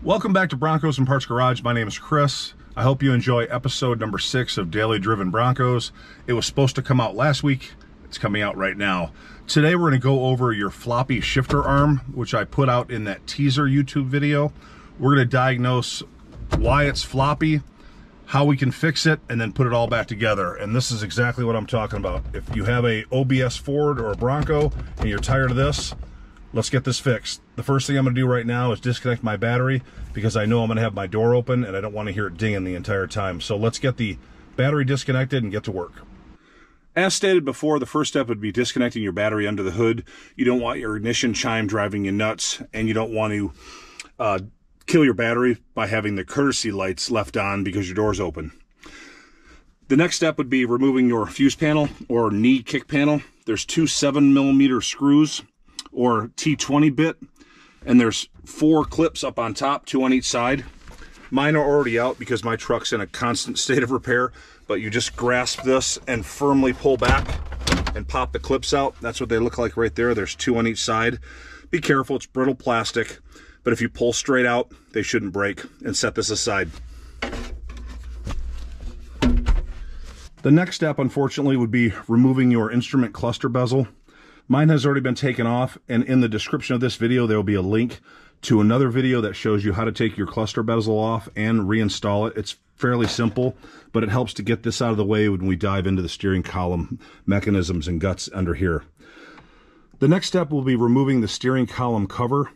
Welcome back to Broncos and Parts Garage. My name is Chris. I hope you enjoy episode number 6 of Daily Driven Broncos. It was supposed to come out last week. It's coming out right now. Today we're going to go over your floppy shifter arm, which I put out in that teaser YouTube video. We're going to diagnose why it's floppy, how we can fix it, and then put it all back together. And this is exactly what I'm talking about. If you have a OBS Ford or a Bronco and you're tired of this, let's get this fixed. The first thing I'm going to do right now is disconnect my battery because I know I'm going to have my door open and I don't want to hear it dinging the entire time. So let's get the battery disconnected and get to work. As stated before, the first step would be disconnecting your battery under the hood. You don't want your ignition chime driving you nuts, and you don't want to kill your battery by having the courtesy lights left on because your door's open. The next step would be removing your fuse panel or knee kick panel. There's two 7mm screws or T20 bit, and there's 4 clips up on top, 2 on each side. Mine are already out because my truck's in a constant state of repair, but you just grasp this and firmly pull back and pop the clips out. That's what they look like right there. There's 2 on each side. Be careful, it's brittle plastic, but if you pull straight out, they shouldn't break. And set this aside. The next step, unfortunately, would be removing your instrument cluster bezel. Mine has already been taken off, and in the description of this video, there will be a link to another video that shows you how to take your cluster bezel off and reinstall it. It's fairly simple, but it helps to get this out of the way when we dive into the steering column mechanisms and guts under here. The next step will be removing the steering column cover.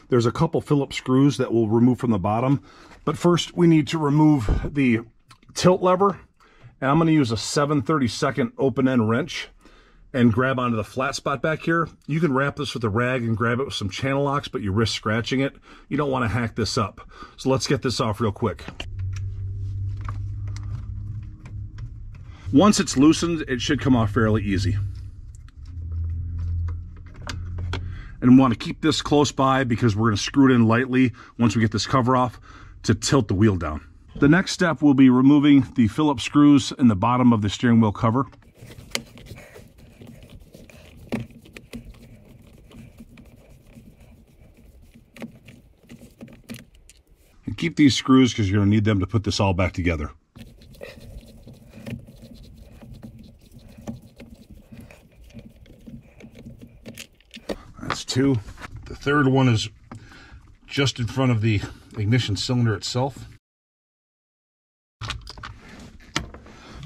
There's a couple Phillips screws that we'll remove from the bottom, but first we need to remove the tilt lever, and I'm going to use a 7/32 open-end wrench and grab onto the flat spot back here. You can wrap this with a rag and grab it with some channel locks, but you risk scratching it. You don't want to hack this up. So let's get this off real quick. Once it's loosened, it should come off fairly easy. And we want to keep this close by because we're going to screw it in lightly once we get this cover off to tilt the wheel down. The next step will be removing the Phillips screws in the bottom of the steering wheel cover. And keep these screws because you're going to need them to put this all back together. That's 2. The third one is just in front of the ignition cylinder itself.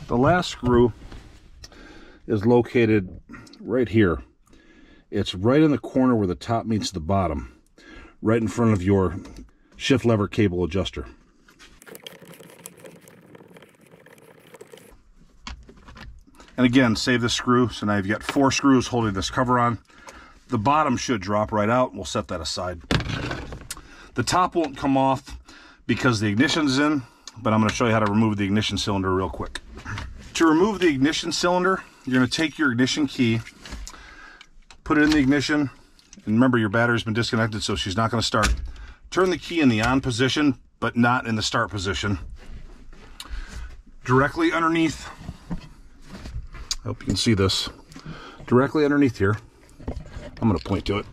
The last screw is located right here. It's right in the corner where the top meets the bottom, right in front of your shift lever cable adjuster. And again, save this screw. So now you've got 4 screws holding this cover on. The bottom should drop right out. We'll set that aside. The top won't come off because the ignition's in, but I'm going to show you how to remove the ignition cylinder real quick. To remove the ignition cylinder, you're going to take your ignition key, put it in the ignition, and remember your battery's been disconnected, so she's not going to start. Turn the key in the on position, but not in the start position. Directly underneath, I hope you can see this, directly underneath here, I'm going to point to it.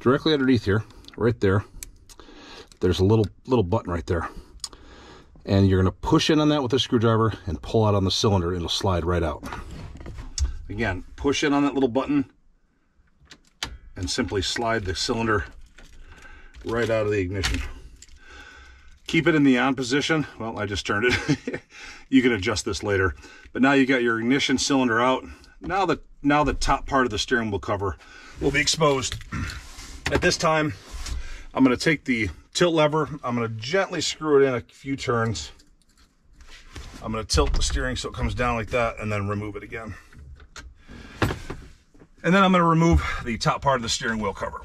Directly underneath here, right there, there's a little button right there. And you're going to push in on that with a screwdriver and pull out on the cylinder. It'll slide right out. Again, push in on that little button and simply slide the cylinder right out of the ignition. Keep it in the on position. Well, I just turned it. You can adjust this later. But now you got your ignition cylinder out. Now the top part of the steering wheel cover will be exposed. At this time, I'm going to take the tilt lever. I'm going to gently screw it in a few turns. I'm going to tilt the steering so it comes down like that and then remove it again. And then I'm going to remove the top part of the steering wheel cover.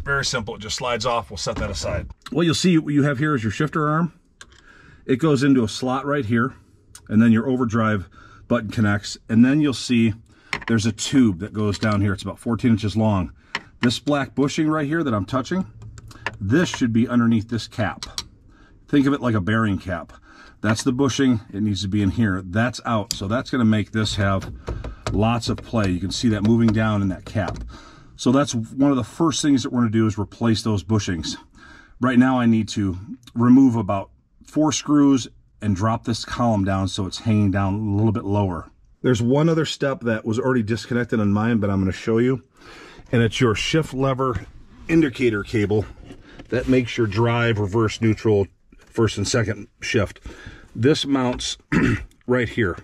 Very simple. It just slides off. We'll set that aside. What you'll see, what you have here is your shifter arm. It goes into a slot right here, and then your overdrive button connects, and then you'll see there's a tube that goes down here. It's about 14 inches long. This black bushing right here that I'm touching, this should be underneath this cap. Think of it like a bearing cap. That's the bushing. It needs to be in here. That's out. So that's going to make this have lots of play. You can see that moving down in that cap. So that's one of the first things that we're going to do is replace those bushings. Right now I need to remove about 4 screws and drop this column down so it's hanging down a little bit lower. There's one other step that was already disconnected on mine, but I'm going to show you. And it's your shift lever indicator cable that makes your drive, reverse, neutral, first and second shift. This mounts right here.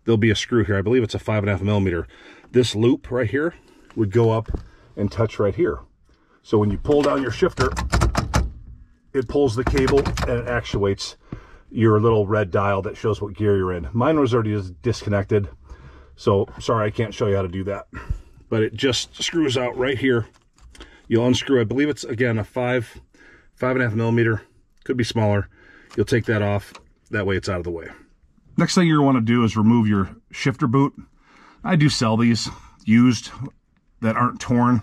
There'll be a screw here. I believe it's a 5.5 millimeter. This loop right here would go up and touch right here. So when you pull down your shifter, it pulls the cable and it actuates your little red dial that shows what gear you're in. Mine was already disconnected, so sorry I can't show you how to do that. But it just screws out right here. You'll unscrew, I believe it's, again, a 5.5 millimeter, could be smaller. You'll take that off, that way it's out of the way. Next thing you're going to want to do is remove your shifter boot. I do sell these used that aren't torn.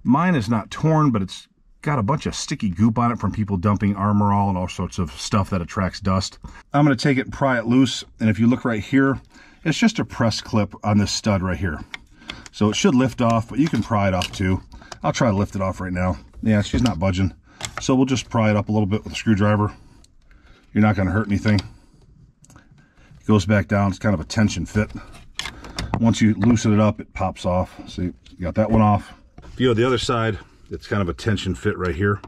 Mine is not torn, but it's got a bunch of sticky goop on it from people dumping Armor All and all sorts of stuff that attracts dust. I'm going to take it and pry it loose, and if you look right here, it's just a press clip on this stud right here. So it should lift off, but you can pry it off too. I'll try to lift it off right now. Yeah, she's not budging. So we'll just pry it up a little bit with a screwdriver. You're not going to hurt anything. It goes back down. It's kind of a tension fit. Once you loosen it up, it pops off. See, you got that one off. If you have the other side, it's kind of a tension fit right here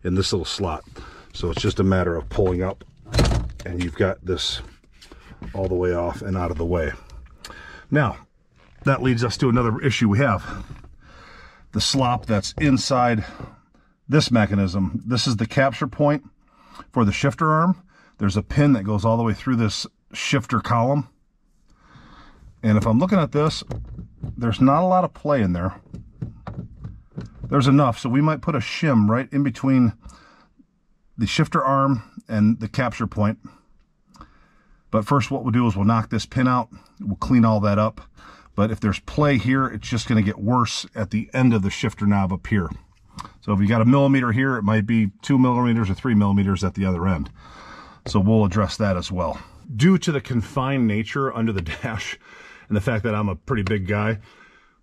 in this little slot. So it's just a matter of pulling up, and you've got this all the way off and out of the way. Now, that leads us to another issue we have. The slop that's inside this mechanism. This is the capture point for the shifter arm. There's a pin that goes all the way through this shifter column. And if I'm looking at this, there's not a lot of play in there. There's enough, so we might put a shim right in between the shifter arm and the capture point. But first what we'll do is we'll knock this pin out. We'll clean all that up. But if there's play here, it's just going to get worse at the end of the shifter knob up here. So if you got a millimeter here, it might be 2 millimeters or 3 millimeters at the other end. So we'll address that as well. Due to the confined nature under the dash and the fact that I'm a pretty big guy,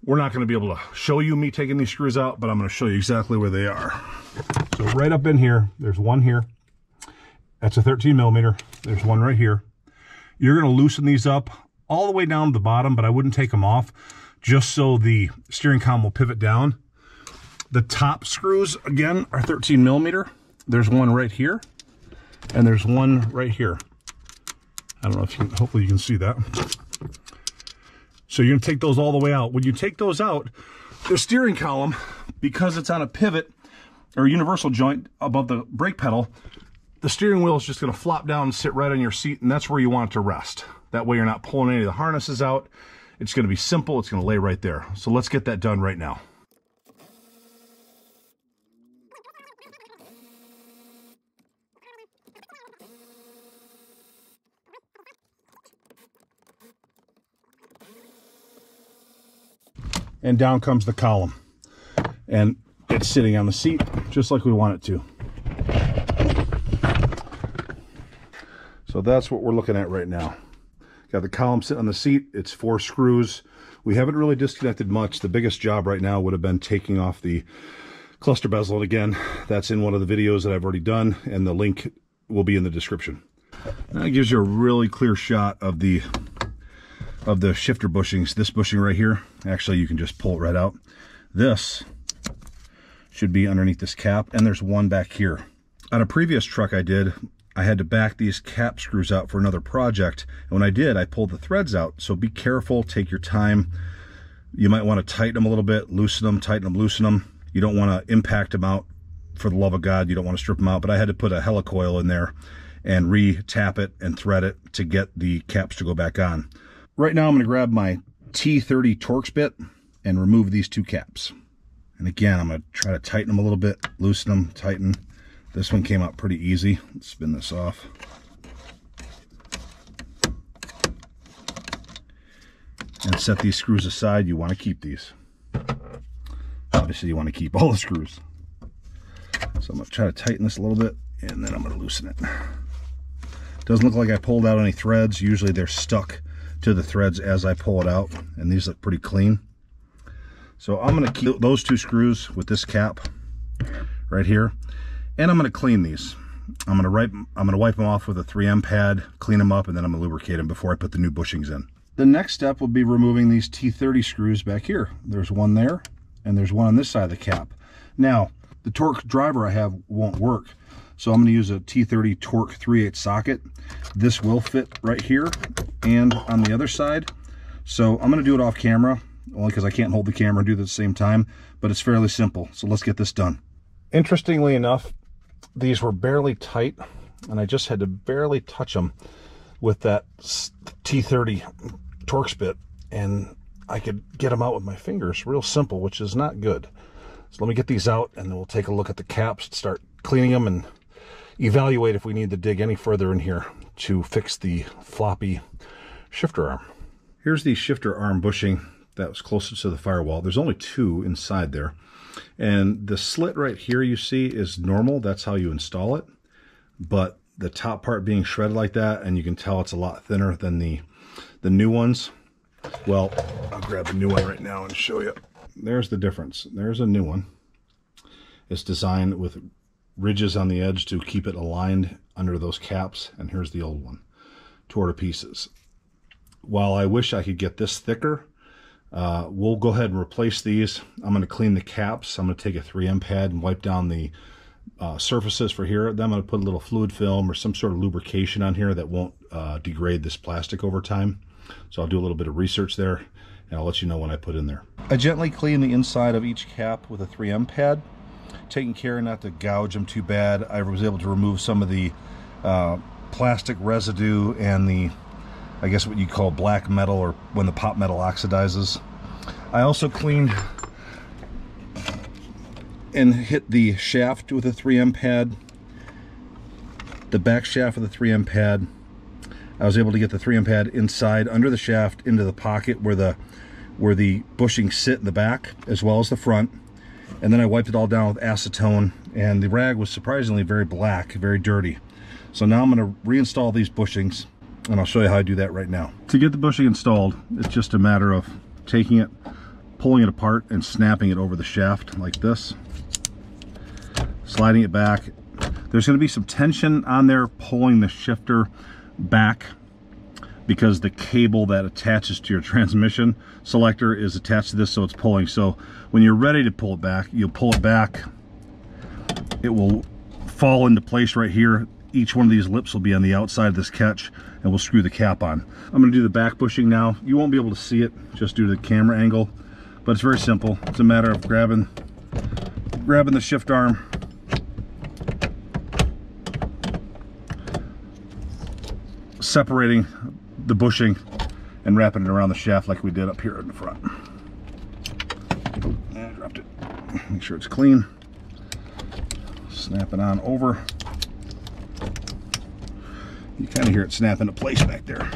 we're not going to be able to show you me taking these screws out, but I'm going to show you exactly where they are. So right up in here, there's one here. That's a 13 millimeter. There's one right here. You're going to loosen these up all the way down to the bottom, but I wouldn't take them off just so the steering column will pivot down. The top screws, again, are 13 millimeter. There's one right here, and there's one right here. I don't know if you can, hopefully you can see that. So you're gonna take those all the way out. When you take those out, the steering column, because it's on a pivot or universal joint above the brake pedal, the steering wheel is just gonna flop down and sit right on your seat, and that's where you want it to rest. That way you're not pulling any of the harnesses out. It's gonna be simple, it's gonna lay right there. So let's get that done right now. And down comes the column, and it's sitting on the seat just like we want it to. So that's what we're looking at right now. Got the column sitting on the seat. It's 4 screws. We haven't really disconnected much. The biggest job right now would have been taking off the cluster bezel. And again, that's in one of the videos that I've already done, and the link will be in the description. That gives you a really clear shot of the shifter bushings. This bushing right here, actually you can just pull it right out. This should be underneath this cap, and there's one back here. On a previous truck I did, I had to back these cap screws out for another project, and when I did, I pulled the threads out. So be careful, take your time. You might want to tighten them a little bit, loosen them, tighten them, loosen them. You don't want to impact them out. For the love of God, you don't want to strip them out, but I had to put a helicoil in there and re-tap it and thread it to get the caps to go back on. Right now I'm going to grab my T30 Torx bit and remove these 2 caps. And again, I'm going to try to tighten them a little bit, loosen them, tighten. This one came out pretty easy. Let's spin this off. And set these screws aside. You want to keep these. Obviously you want to keep all the screws. So I'm going to try to tighten this a little bit, and then I'm going to loosen it. Doesn't look like I pulled out any threads. Usually they're stuck to the threads as I pull it out, and these look pretty clean. So I'm going to keep those 2 screws with this cap right here, and I'm going to clean these. I'm going to wipe them off with a 3M pad, clean them up, and then I'm going to lubricate them before I put the new bushings in. The next step will be removing these T30 screws back here. There's one there, and there's one on this side of the cap. Now, the torque driver I have won't work, so I'm going to use a T30 torque 3/8 socket. This will fit right here and on the other side. So I'm going to do it off camera, only because I can't hold the camera and do it at the same time, but it's fairly simple. So let's get this done. Interestingly enough, these were barely tight, and I just had to barely touch them with that T30 Torx bit, and I could get them out with my fingers. Real simple, which is not good. So let me get these out, and then we'll take a look at the caps, start cleaning them, and evaluate if we need to dig any further in here to fix the floppy shifter arm. Here's the shifter arm bushing that was closest to the firewall. There's only 2 inside there. And the slit right here you see is normal. That's how you install it. But the top part being shredded like that, and you can tell it's a lot thinner than the new ones. Well, I'll grab the new one right now and show you. There's the difference. There's a new one. It's designed with ridges on the edge to keep it aligned under those caps. And here's the old one, tore to pieces. While I wish I could get this thicker, we'll go ahead and replace these. I'm going to clean the caps. I'm going to take a 3M pad and wipe down the surfaces for here. Then I'm going to put a little fluid film or some sort of lubrication on here that won't degrade this plastic over time. So I'll do a little bit of research there, and I'll let you know when I put in there. I gently clean the inside of each cap with a 3M pad, taking care not to gouge them too bad. I was able to remove some of the plastic residue and the, I guess what you call black metal, or when the pot metal oxidizes. I also cleaned and hit the shaft with a 3M pad, the back shaft with a 3M pad. I was able to get the 3M pad inside under the shaft into the pocket where the bushings sit in the back as well as the front. And then I wiped it all down with acetone, and the rag was surprisingly very black, very dirty. So now I'm going to reinstall these bushings, and I'll show you how I do that right now. To get the bushing installed, it's just a matter of taking it, pulling it apart, and snapping it over the shaft like this. Sliding it back. There's going to be some tension on there pulling the shifter back because the cable that attaches to your transmission selector is attached to this, so it's pulling. So when you're ready to pull it back, you'll pull it back. It will fall into place right here. Each one of these lips will be on the outside of this catch, and we'll screw the cap on. I'm going to do the back bushing now. You won't be able to see it just due to the camera angle, but it's very simple. It's a matter of grabbing the shift arm, separating the bushing, and wrapping it around the shaft like we did up here in the front. And I dropped it. Make sure it's clean. Snap it on over. You kind of hear it snap into place back there.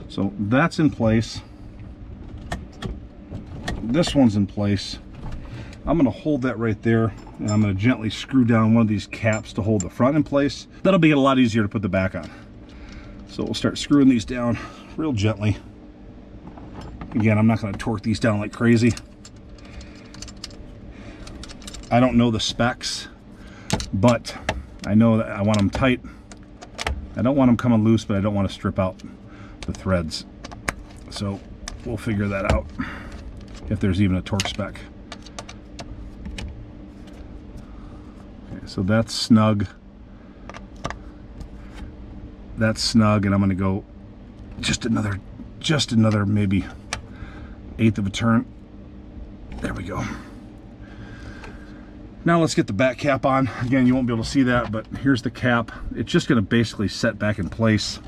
So that's in place. This one's in place. I'm going to hold that right there, and I'm going to gently screw down one of these caps to hold the front in place. That'll make it a lot easier to put the back on. So we'll start screwing these down real gently. Again, I'm not going to torque these down like crazy. I don't know the specs, but I know that I want them tight. I don't want them coming loose, but I don't want to strip out the threads. So we'll figure that out if there's even a torque spec. Okay, so that's snug. That's snug, and I'm going to go just another maybe 1/8 of a turn. There we go. Now let's get the back cap on. Again, you won't be able to see that, but here's the cap. It's just going to basically set back in place.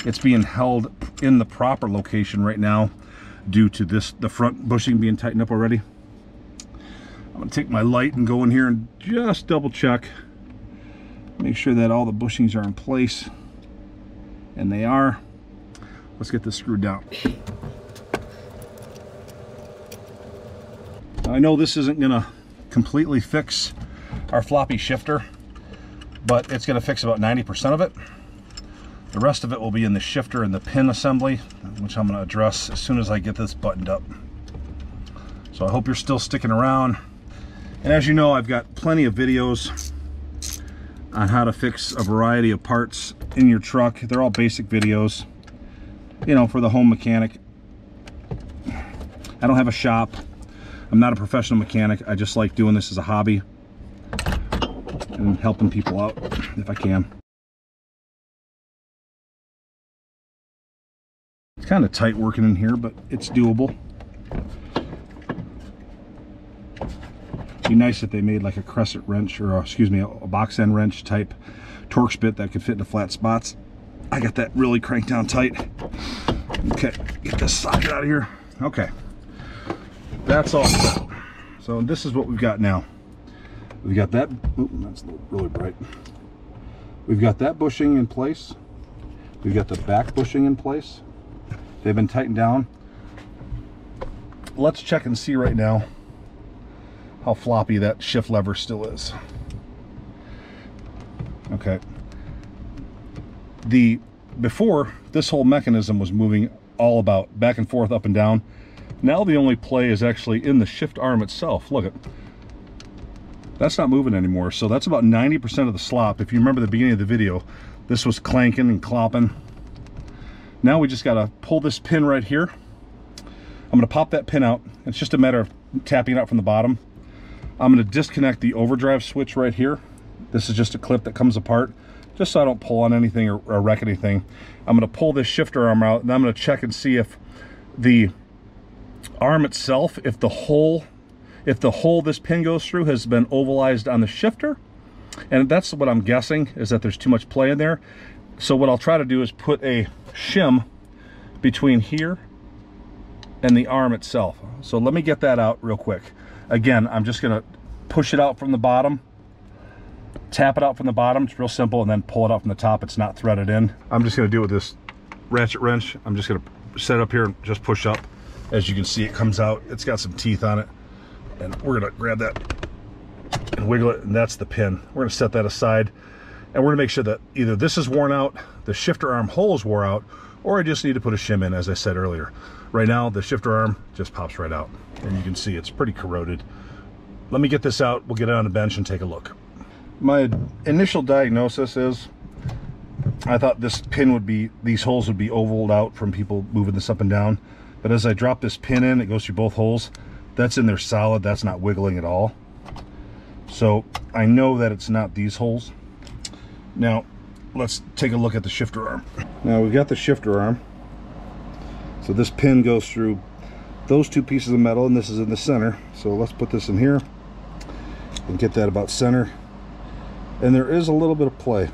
It's being held in the proper location right now due to the front bushing being tightened up already. I'm going to take my light and go in here and just double check. Make sure that all the bushings are in place. And they are. Let's get this screwed down. I know this isn't going to completely fix our floppy shifter, but it's going to fix about 90% of it. The rest of it will be in the shifter and the pin assembly, which I'm going to address as soon as I get this buttoned up. So I hope you're still sticking around. And as you know, I've got plenty of videos on how to fix a variety of parts in your truck. They're all basic videos, you know, for the home mechanic. I don't have a shop. I'm not a professional mechanic. I just like doing this as a hobby and helping people out if I can. It's kind of tight working in here, but it's doable. It'd be nice if they made like a crescent wrench, or excuse me, a box end wrench type Torx bit that could fit into flat spots. I got that really cranked down tight. Okay, get this socket out of here. Okay, that's all set. So this is what we've got now. We've got that, ooh, that's really bright. We've got that bushing in place. We've got the back bushing in place. They've been tightened down. Let's check and see right now how floppy that shift lever still is. Okay. Before, this whole mechanism was moving all about back and forth, up and down. Now the only play is actually in the shift arm itself. Look at, that's not moving anymore. So that's about 90% of the slop. If you remember the beginning of the video, this was clanking and clopping. Now we just gotta pull this pin right here. I'm gonna pop that pin out. It's just a matter of tapping it out from the bottom. I'm gonna disconnect the overdrive switch right here. This is just a clip that comes apart, just so I don't pull on anything or wreck anything. I'm gonna pull this shifter arm out, and I'm gonna check and see if the arm itself, if the hole this pin goes through has been ovalized on the shifter. And that's what I'm guessing, is that there's too much play in there. So what I'll try to do is put a shim between here and the arm itself. So let me get that out real quick. Again, I'm just gonna push it out from the bottom, tap it out from the bottom. It's real simple, and then pull it out from the top. It's not threaded in. I'm just gonna do it with this ratchet wrench. I'm just gonna set it up here and just push up. As you can see, it comes out. It's got some teeth on it, and we're gonna grab that and wiggle it, and that's the pin. We're gonna set that aside, and we're gonna make sure that either this is worn out, the shifter arm hole is wore out, or I just need to put a shim in, as I said earlier. Right now, the shifter arm just pops right out, and you can see it's pretty corroded. Let me get this out. We'll get it on the bench and take a look. My initial diagnosis is I thought this pin would be, these holes would be ovaled out from people moving this up and down. But as I drop this pin in, it goes through both holes. That's in there solid. That's not wiggling at all. So I know that it's not these holes. Now, let's take a look at the shifter arm. Now we've got the shifter arm. So this pin goes through those two pieces of metal, and this is in the center. So let's put this in here and get that about center. And there is a little bit of play.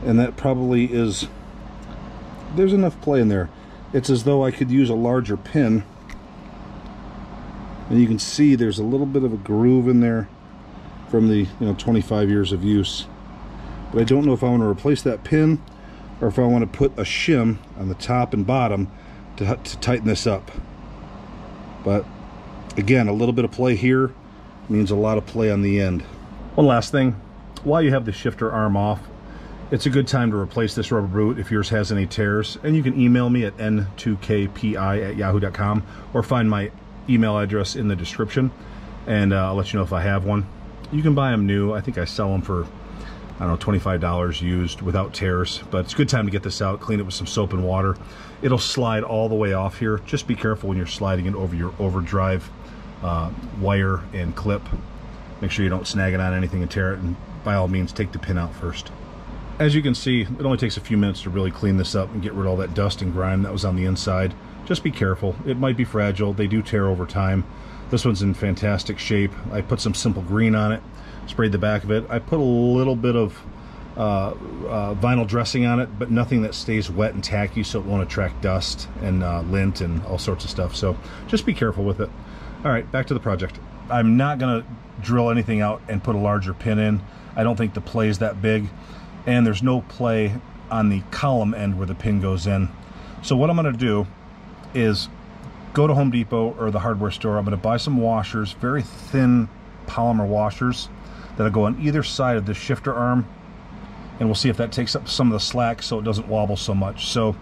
And that probably is, there's enough play in there. It's as though I could use a larger pin. And you can see there's a little bit of a groove in there from the 25 years of use. But I don't know if I want to replace that pin or if I want to put a shim on the top and bottom to tighten this up. But again, a little bit of play here means a lot of play on the end. One last thing, while you have the shifter arm off, it's a good time to replace this rubber boot if yours has any tears. And you can email me at n2kpi@yahoo.com or find my email address in the description, and I'll let you know if I have one. You can buy them new. I think I sell them for, I don't know, $25 used without tears. But it's a good time to get this out, clean it with some soap and water. It'll slide all the way off here. Just be careful when you're sliding it over your overdrive wire and clip. Make sure you don't snag it on anything and tear it, and by all means take the pin out first. As you can see, it only takes a few minutes to really clean this up and get rid of all that dust and grime that was on the inside. Just be careful. It might be fragile. They do tear over time. This one's in fantastic shape. I put some simple green on it, sprayed the back of it. I put a little bit of vinyl dressing on it, but nothing that stays wet and tacky so it won't attract dust and lint and all sorts of stuff. So just be careful with it. All right, back to the project. I'm not gonna drill anything out and put a larger pin in. I don't think the play is that big, and there's no play on the column end where the pin goes in. So what I'm gonna do is go to Home Depot or the hardware store. I'm gonna buy some washers, very thin polymer washers that'll go on either side of the shifter arm, and we'll see if that takes up some of the slack so it doesn't wobble so much. So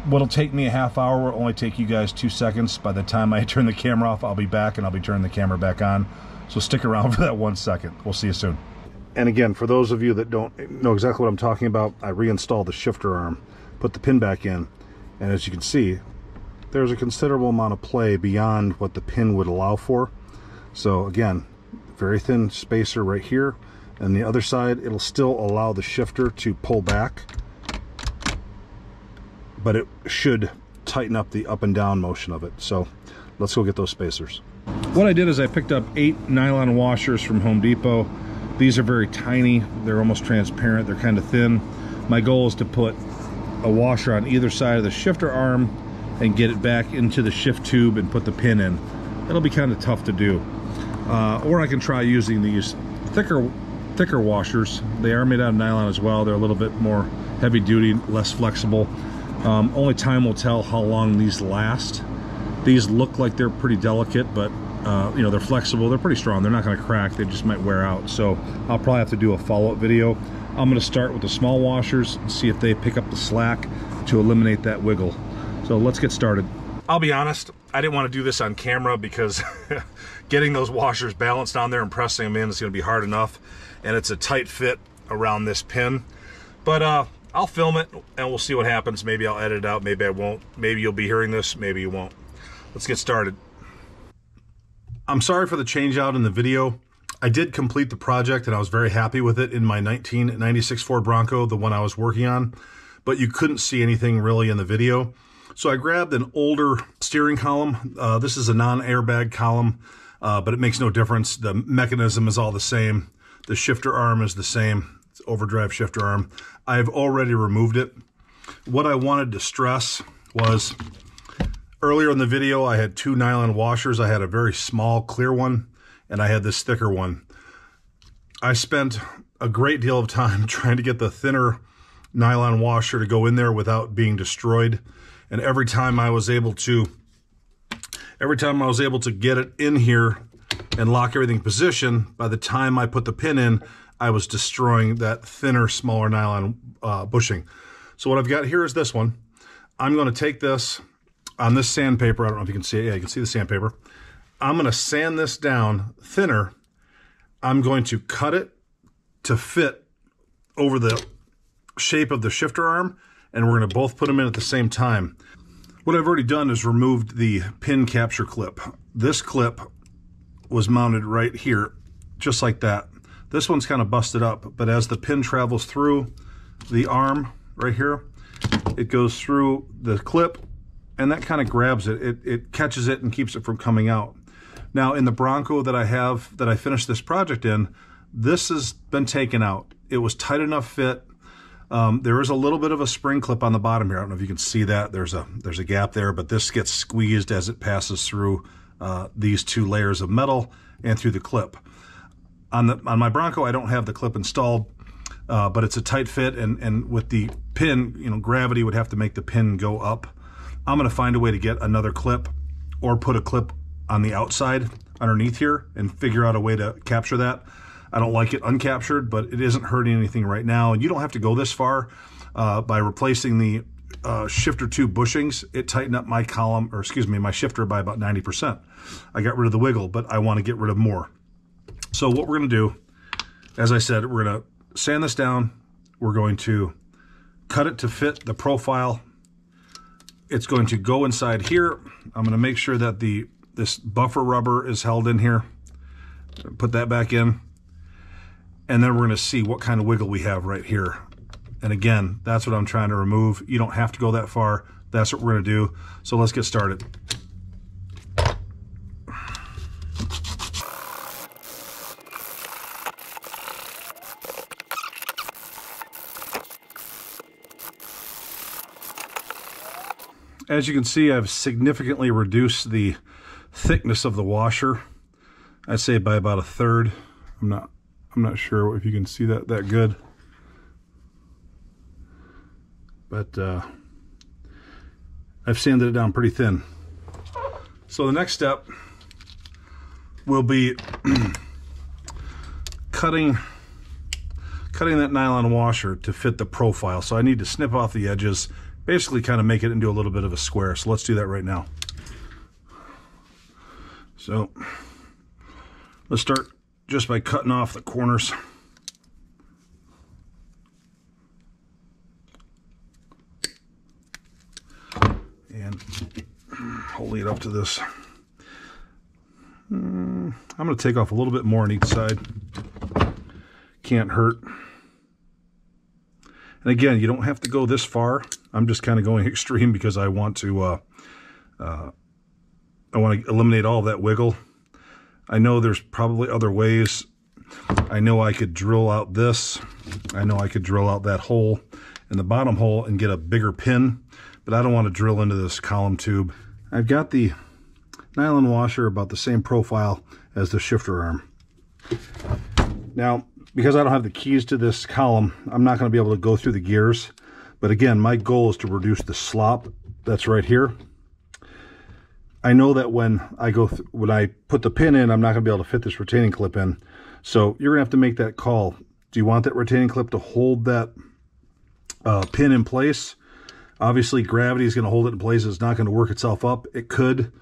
What'll take me a half hour will only take you guys 2 seconds. By the time I turn the camera off, I'll be back and I'll be turning the camera back on. So stick around for that 1 second. We'll see you soon. And again, for those of you that don't know exactly what I'm talking about, I reinstalled the shifter arm, put the pin back in, and as you can see, there's a considerable amount of play beyond what the pin would allow for. So again, very thin spacer right here, and the other side, it'll still allow the shifter to pull back, but it should tighten up the up and down motion of it. So let's go get those spacers. What I did is I picked up 8 nylon washers from Home Depot. These are very tiny, they're almost transparent, they're kind of thin. My goal is to put a washer on either side of the shifter arm and get it back into the shift tube and put the pin in. It'll be kind of tough to do. Or I can try using these thicker washers. They are made out of nylon as well. They're a little bit more heavy duty, less flexible. Only time will tell how long these last. These look like they're pretty delicate, but you know, they're flexible, they're pretty strong, they're not going to crack, they just might wear out. So I'll probably have to do a follow-up video. I'm going to start with the small washers and see if they pick up the slack to eliminate that wiggle. So let's get started. I'll be honest, I didn't want to do this on camera because getting those washers balanced on there and pressing them in is going to be hard enough, and it's a tight fit around this pin. But I'll film it and we'll see what happens. Maybe I'll edit it out, maybe I won't. Maybe you'll be hearing this, maybe you won't. Let's get started. I'm sorry for the change out in the video. I did complete the project and I was very happy with it in my 1996 Ford Bronco, the one I was working on, but you couldn't see anything really in the video. So I grabbed an older steering column. This is a non-airbag column, but it makes no difference. The mechanism is all the same. The shifter arm is the same. It's overdrive shifter arm. I've already removed it. What I wanted to stress was, earlier in the video, I had 2 nylon washers. I had a very small clear one, and I had this thicker one. I spent a great deal of time trying to get the thinner nylon washer to go in there without being destroyed. And every time I was able to get it in here and lock everything in position, by the time I put the pin in, I was destroying that thinner, smaller nylon bushing. So what I've got here is this one. I'm going to take this on this sandpaper. I don't know if you can see it. Yeah, you can see the sandpaper. I'm going to sand this down thinner. I'm going to cut it to fit over the shape of the shifter arm, and we're going to both put them in at the same time. What I've already done is removed the pin capture clip. This clip was mounted right here, just like that. This one's kind of busted up, but as the pin travels through the arm right here, it goes through the clip, and that kind of grabs it. It catches it and keeps it from coming out. Now, in the Bronco that I have, that I finished this project in, this has been taken out. It was tight enough fit. There is a little bit of a spring clip on the bottom here. I don't know if you can see that. There's a gap there, but this gets squeezed as it passes through these 2 layers of metal and through the clip. On my Bronco, I don't have the clip installed, but it's a tight fit, and with the pin, you know, gravity would have to make the pin go up. I'm going to find a way to get another clip or put a clip on the outside underneath here and figure out a way to capture that. I don't like it uncaptured, but it isn't hurting anything right now. And you don't have to go this far. By replacing the shifter tube bushings, it tightened up my column, or excuse me, my shifter by about 90%. I got rid of the wiggle, but I want to get rid of more. So what we're going to do, as I said, we're going to sand this down. We're going to cut it to fit the profile. It's going to go inside here. I'm going to make sure that this buffer rubber is held in here. Put that back in. And then we're going to see what kind of wiggle we have right here. And again, that's what I'm trying to remove. You don't have to go that far. That's what we're going to do. So let's get started. As you can see, I've significantly reduced the thickness of the washer. I'd say by about 1/3. I'm not sure if you can see that good. But I've sanded it down pretty thin. So the next step will be cutting that nylon washer to fit the profile. So I need to snip off the edges, basically kind of make it into a little bit of a square. So let's do that right now. So let's start just by cutting off the corners. And holding it up to this. I'm going to take off a little bit more on each side. Can't hurt. And again, you don't have to go this far. I'm just kind of going extreme because I want to eliminate all of that wiggle. I know there's probably other ways. I know I could drill out this. I know I could drill out that hole in the bottom hole and get a bigger pin, but I don't want to drill into this column tube. I've got the nylon washer about the same profile as the shifter arm. Now, because I don't have the keys to this column, I'm not going to be able to go through the gears. But again, my goal is to reduce the slop that's right here. I know that when I put the pin in, I'm not going to be able to fit this retaining clip in. So you're going to have to make that call. Do you want that retaining clip to hold that pin in place? Obviously, gravity is going to hold it in place. It's not going to work itself up. It could,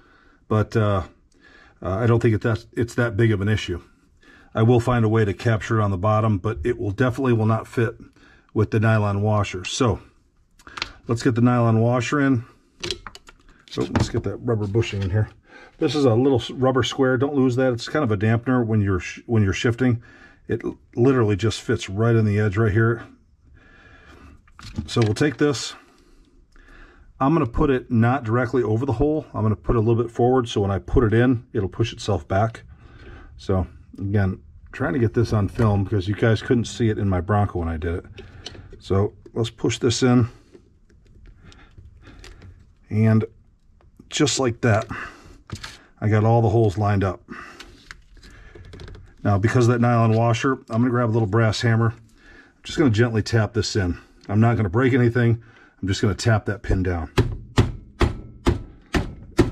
but I don't think it's that big of an issue. I will find a way to capture it on the bottom, but it definitely will not fit with the nylon washer. So let's get the nylon washer in. So let's get that rubber bushing in here. This is a little rubber square. Don't lose that. It's kind of a dampener when you're shifting. It literally just fits right in the edge right here. So we'll take this. I'm going to put it not directly over the hole. I'm going to put it a little bit forward, so when I put it in, it'll push itself back. So again, trying to get this on film because you guys couldn't see it in my Bronco when I did it. So let's push this in. And just like that, I got all the holes lined up. Now, because of that nylon washer, I'm going to grab a little brass hammer. I'm just going to gently tap this in. I'm not going to break anything. I'm just going to tap that pin down.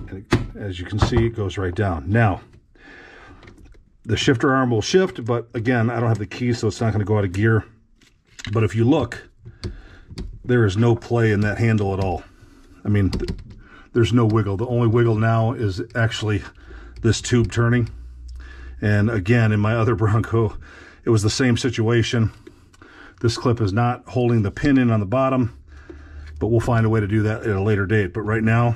And as you can see, it goes right down. Now, the shifter arm will shift, but again, I don't have the key, so it's not going to go out of gear. But if you look, there is no play in that handle at all. I mean, there's no wiggle. The only wiggle now is actually this tube turning. And again, in my other Bronco, it was the same situation. This clip is not holding the pin in on the bottom, but we'll find a way to do that at a later date. But right now,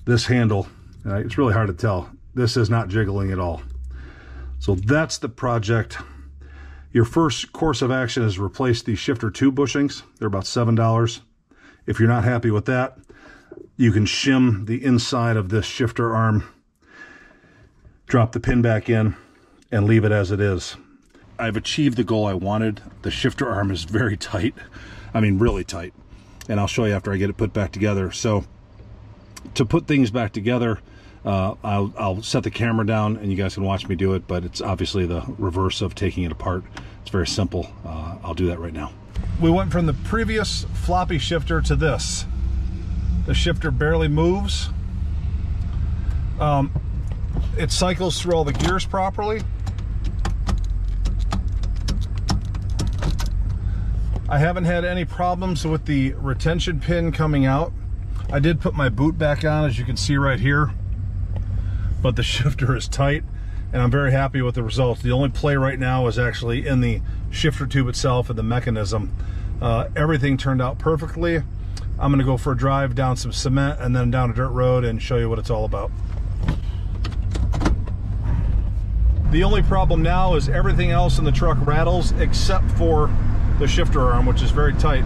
this handle, it's really hard to tell. This is not jiggling at all. So that's the project. Your first course of action is replace the shifter tube bushings. They're about $7. If you're not happy with that, you can shim the inside of this shifter arm, drop the pin back in, and leave it as it is. I've achieved the goal I wanted. The shifter arm is very tight. I mean, really tight. And I'll show you after I get it put back together. So to put things back together, I'll set the camera down and you guys can watch me do it, but it's obviously the reverse of taking it apart. It's very simple. I'll do that right now. We went from the previous floppy shifter to this. The shifter barely moves. It cycles through all the gears properly. I haven't had any problems with the retention pin coming out. I did put my boot back on, as you can see right here, but the shifter is tight and I'm very happy with the results. The only play right now is actually in the shifter tube itself and the mechanism. Everything turned out perfectly. I'm gonna go for a drive down some cement and then down a dirt road and show you what it's all about. The only problem now is everything else in the truck rattles except for the shifter arm, which is very tight.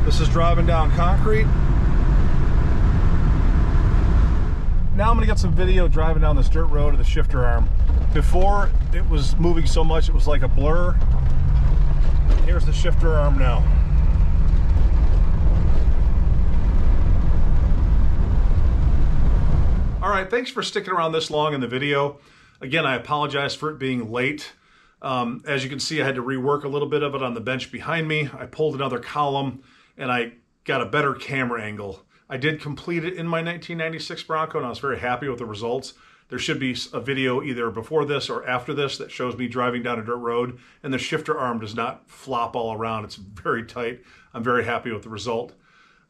This is driving down concrete. Now I'm gonna get some video driving down this dirt road of the shifter arm. Before, it was moving so much it was like a blur. Here's the shifter arm now. All right, thanks for sticking around this long in the video. Again, I apologize for it being late. As you can see, I had to rework a little bit of it on the bench behind me. I pulled another column and I got a better camera angle. I did complete it in my 1996 Bronco and I was very happy with the results. There should be a video either before this or after this that shows me driving down a dirt road, and the shifter arm does not flop all around. It's very tight. I'm very happy with the result.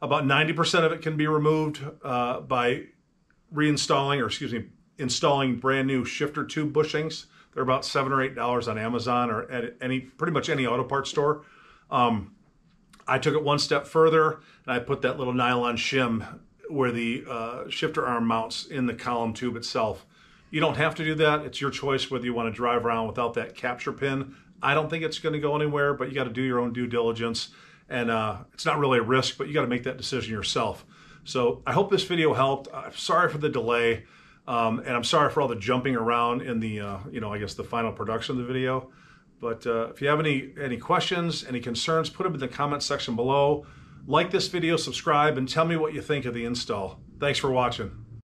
About 90% of it can be removed by installing brand new shifter tube bushings. They're about $7 or $8 on Amazon or at pretty much any auto parts store. I took it one step further, and I put that little nylon shim where the shifter arm mounts in the column tube itself. You don't have to do that. It's your choice whether you want to drive around without that capture pin. I don't think it's going to go anywhere, but you got to do your own due diligence. And it's not really a risk, but you got to make that decision yourself. So I hope this video helped. I'm sorry for the delay, and I'm sorry for all the jumping around in the, I guess the final production of the video. But if you have any questions, any concerns, put them in the comment section below. Like this video, subscribe, and tell me what you think of the install. Thanks for watching.